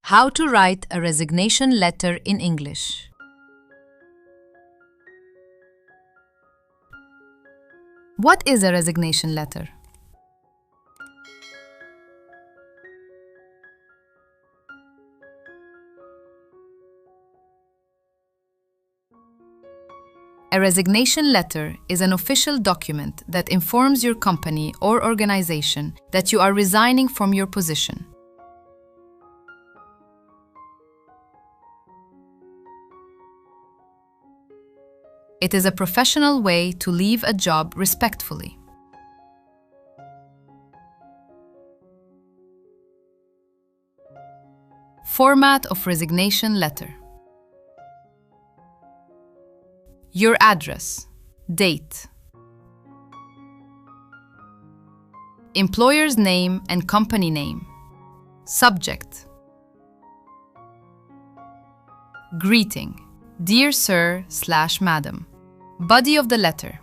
How to write a resignation letter in English. What is a resignation letter? A resignation letter is an official document that informs your company or organization that you are resigning from your position. It is a professional way to leave a job respectfully. Format of resignation letter. Your address, date, employer's name and company name, subject, greeting, Dear Sir/Madam, body of the letter,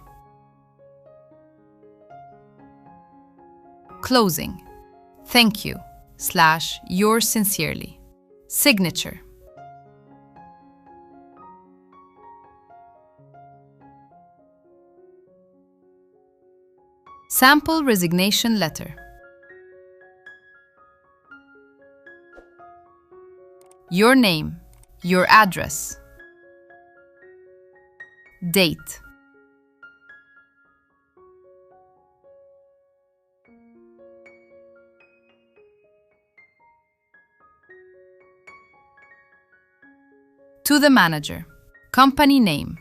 closing, thank you/yours sincerely, signature. Sample resignation letter. Your name, your address, date, to the manager, company name,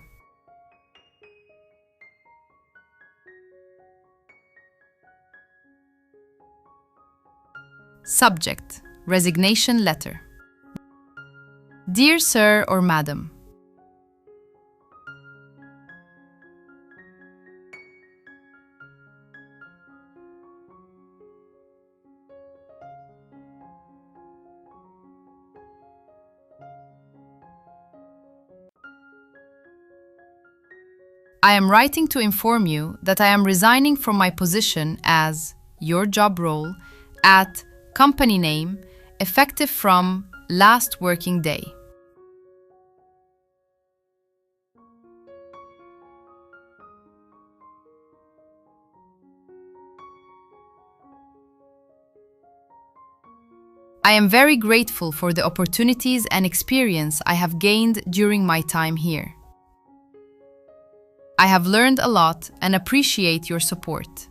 subject, resignation letter. Dear Sir or Madam, I am writing to inform you that I am resigning from my position as your job role at company name effective from last working day. I am very grateful for the opportunities and experience I have gained during my time here. I have learned a lot and appreciate your support.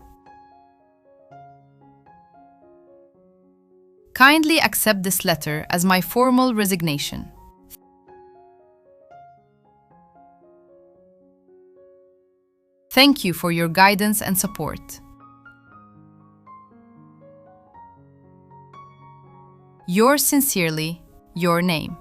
Kindly accept this letter as my formal resignation. Thank you for your guidance and support. Yours sincerely, your name.